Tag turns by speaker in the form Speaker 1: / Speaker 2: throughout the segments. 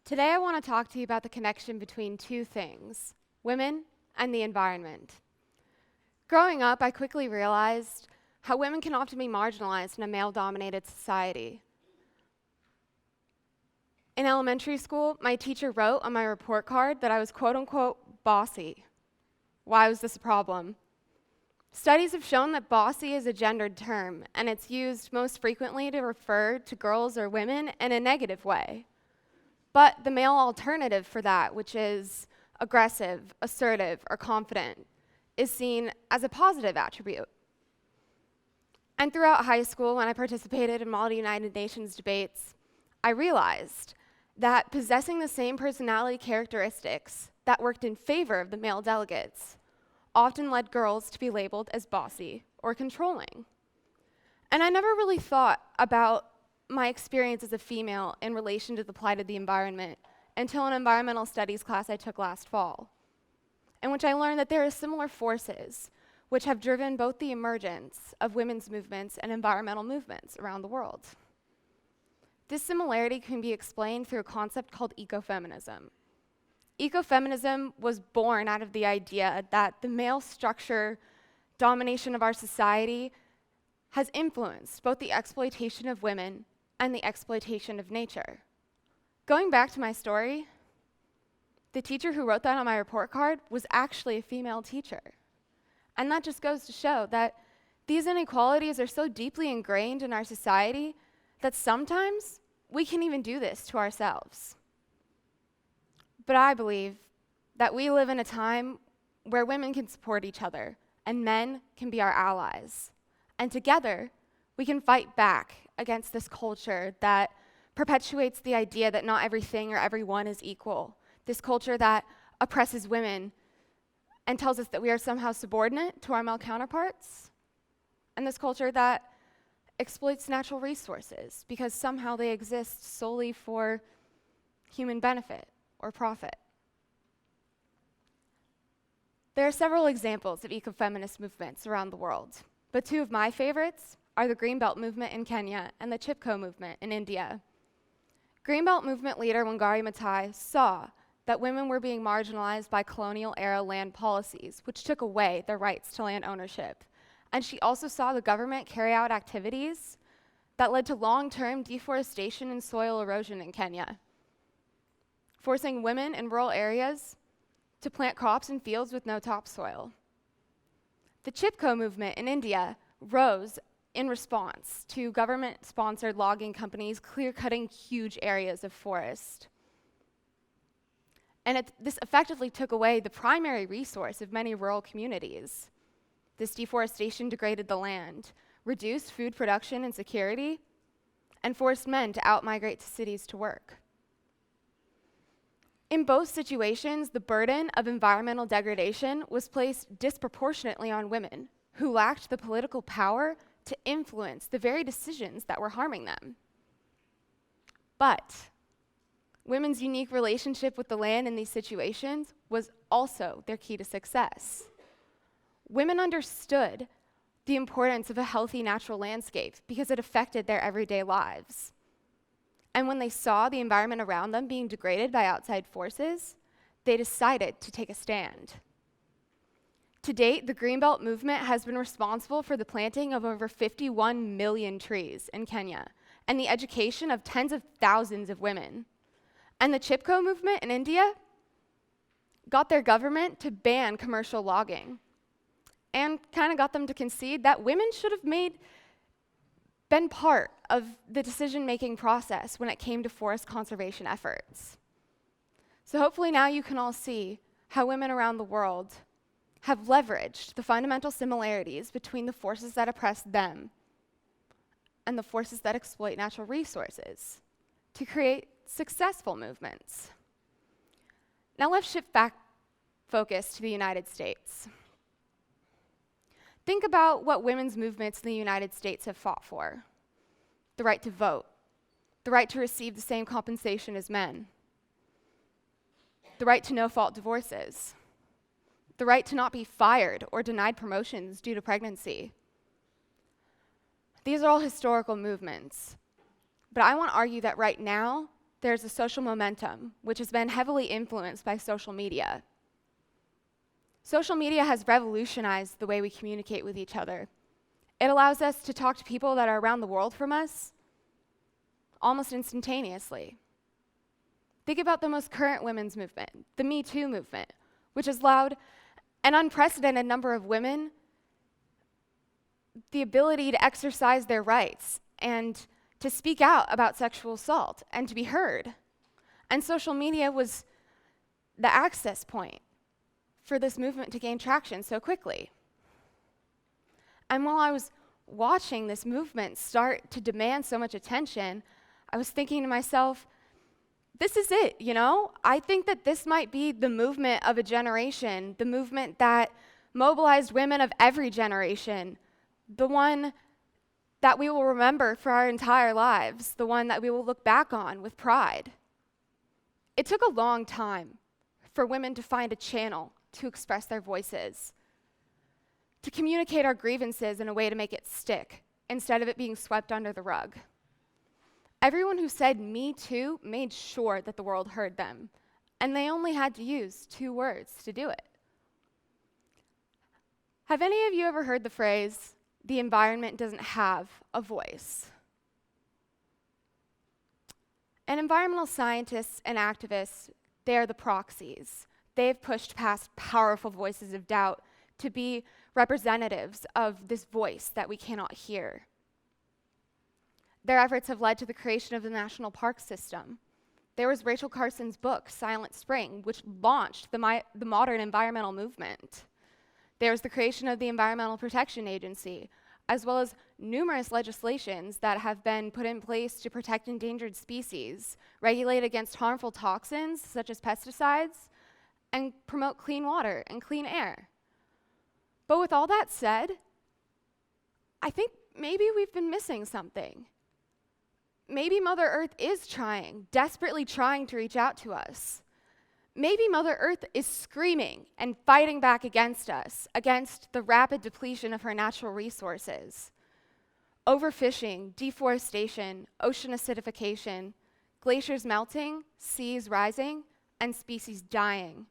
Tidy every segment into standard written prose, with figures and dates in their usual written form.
Speaker 1: Today I want to talk to you about the connection between two things, women and the environment. Growing up, I quickly realized how women can often be marginalized in a male-dominated society. In elementary school, my teacher wrote on my report card that I was quote-unquote bossy. Why was this a problem? Studies have shown that bossy is a gendered term, and it's used most frequently to refer to girls or women in a negative way. But the male alternative for that, which is aggressive, assertive, or confident, is seen as a positive attribute. And throughout high school, when I participated in Model United Nations debates, I realized that possessing the same personality characteristics that worked in favor of the male delegates often led girls to be labeled as bossy or controlling. And I never really thought about my experience as a female in relation to the plight of the environment until an environmental studies class I took last fall, in which I learned that there are similar forces which have driven both the emergence of women's movements and environmental movements around the world. This similarity can be explained through a concept called ecofeminism. Ecofeminism was born out of the idea that the male structure domination of our society has influenced both the exploitation of women and the exploitation of nature. Going back to my story, the teacher who wrote that on my report card was actually a female teacher. And that just goes to show that these inequalities are so deeply ingrained in our society that sometimes we can even do this to ourselves. But I believe that we live in a time where women can support each other and men can be our allies. And together, we can fight back against this culture that perpetuates the idea that not everything or everyone is equal. This culture that oppresses women and tells us that we are somehow subordinate to our male counterparts. And this culture that exploits natural resources because somehow they exist solely for human benefit or profit. There are several examples of ecofeminist movements around the world, but two of my favorites are the Greenbelt movement in Kenya and the Chipko movement in India. Greenbelt movement leader Wangari Maathai saw that women were being marginalized by colonial-era land policies, which took away their rights to land ownership. And she also saw the government carry out activities that led to long-term deforestation and soil erosion in Kenya, forcing women in rural areas to plant crops in fields with no topsoil. The Chipko movement in India rose in response to government-sponsored logging companies clear-cutting huge areas of forest. And this effectively took away the primary resource of many rural communities. This deforestation degraded the land, reduced food production and security, and forced men to out-migrate to cities to work. In both situations, the burden of environmental degradation was placed disproportionately on women, who lacked the political power to influence the very decisions that were harming them. But women's unique relationship with the land in these situations was also their key to success. Women understood the importance of a healthy natural landscape because it affected their everyday lives. And when they saw the environment around them being degraded by outside forces, they decided to take a stand. To date, the Greenbelt movement has been responsible for the planting of over 51 million trees in Kenya and the education of tens of thousands of women. And the Chipko movement in India got their government to ban commercial logging and kind of got them to concede that women should have been part of the decision-making process when it came to forest conservation efforts. So hopefully now you can all see how women around the world have leveraged the fundamental similarities between the forces that oppress them and the forces that exploit natural resources to create successful movements. Now let's shift back focus to the United States. Think about what women's movements in the United States have fought for. The right to vote, the right to receive the same compensation as men, the right to no-fault divorces, the right to not be fired or denied promotions due to pregnancy. These are all historical movements, but I want to argue that right now, there's a social momentum, which has been heavily influenced by social media. Social media has revolutionized the way we communicate with each other. It allows us to talk to people that are around the world from us almost instantaneously. Think about the most current women's movement, the Me Too movement, which has allowed an unprecedented number of women the ability to exercise their rights and to speak out about sexual assault and to be heard. And social media was the access point for this movement to gain traction so quickly. And while I was watching this movement start to demand so much attention, I was thinking to myself, this is it, you know? I think that this might be the movement of a generation, the movement that mobilized women of every generation, the one that we will remember for our entire lives, the one that we will look back on with pride. It took a long time for women to find a channel to express their voices, to communicate our grievances in a way to make it stick, instead of it being swept under the rug. Everyone who said "me too" made sure that the world heard them, and they only had to use 2 words to do it. Have any of you ever heard the phrase, "the environment doesn't have a voice"? And environmental scientists and activists, they are the proxies. They've pushed past powerful voices of doubt to be representatives of this voice that we cannot hear. Their efforts have led to the creation of the National Park System. There was Rachel Carson's book, Silent Spring, which launched the modern environmental movement. There was the creation of the Environmental Protection Agency, as well as numerous legislations that have been put in place to protect endangered species, regulate against harmful toxins such as pesticides, and promote clean water and clean air. But with all that said, I think maybe we've been missing something. Maybe Mother Earth is desperately trying to reach out to us. Maybe Mother Earth is screaming and fighting back against us, against the rapid depletion of her natural resources. Overfishing, deforestation, ocean acidification, glaciers melting, seas rising, and species dying.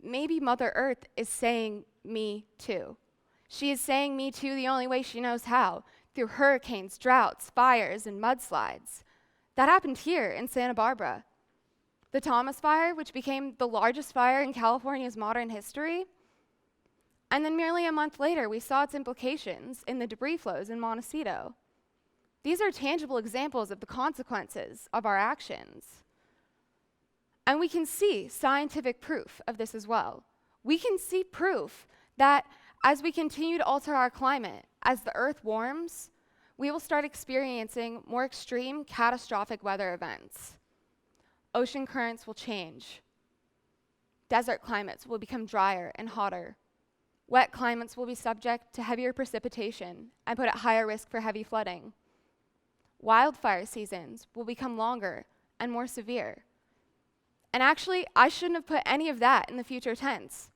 Speaker 1: Maybe Mother Earth is saying "me too." She is saying "me too" the only way she knows how, through hurricanes, droughts, fires, and mudslides. That happened here in Santa Barbara. The Thomas Fire, which became the largest fire in California's modern history. And then merely a month later, we saw its implications in the debris flows in Montecito. These are tangible examples of the consequences of our actions. And we can see scientific proof of this as well. We can see proof that as we continue to alter our climate, as the Earth warms, we will start experiencing more extreme, catastrophic weather events. Ocean currents will change. Desert climates will become drier and hotter. Wet climates will be subject to heavier precipitation and put at higher risk for heavy flooding. Wildfire seasons will become longer and more severe. And actually, I shouldn't have put any of that in the future tense,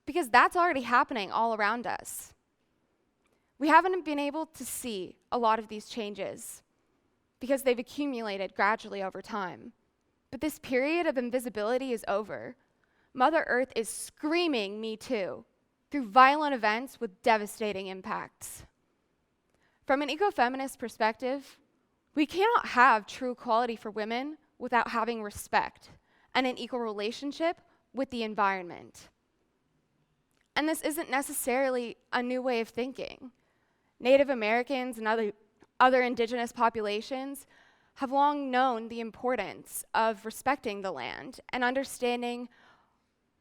Speaker 1: because that's already happening all around us. We haven't been able to see a lot of these changes because they've accumulated gradually over time. But this period of invisibility is over. Mother Earth is screaming "me too" through violent events with devastating impacts. From an ecofeminist perspective, we cannot have true equality for women without having respect and an equal relationship with the environment. And this isn't necessarily a new way of thinking. Native Americans and other indigenous populations have long known the importance of respecting the land and understanding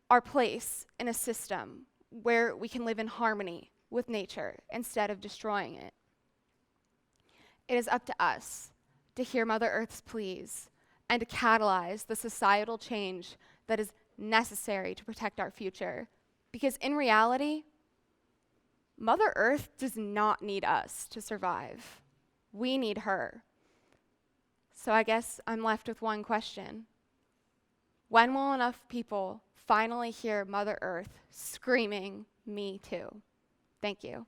Speaker 1: our place in a system where we can live in harmony with nature instead of destroying it. It is up to us to hear Mother Earth's pleas and to catalyze the societal change that is necessary to protect our future. Because in reality, Mother Earth does not need us to survive. We need her. So I guess I'm left with one question. When will enough people finally hear Mother Earth screaming "me too"? Thank you.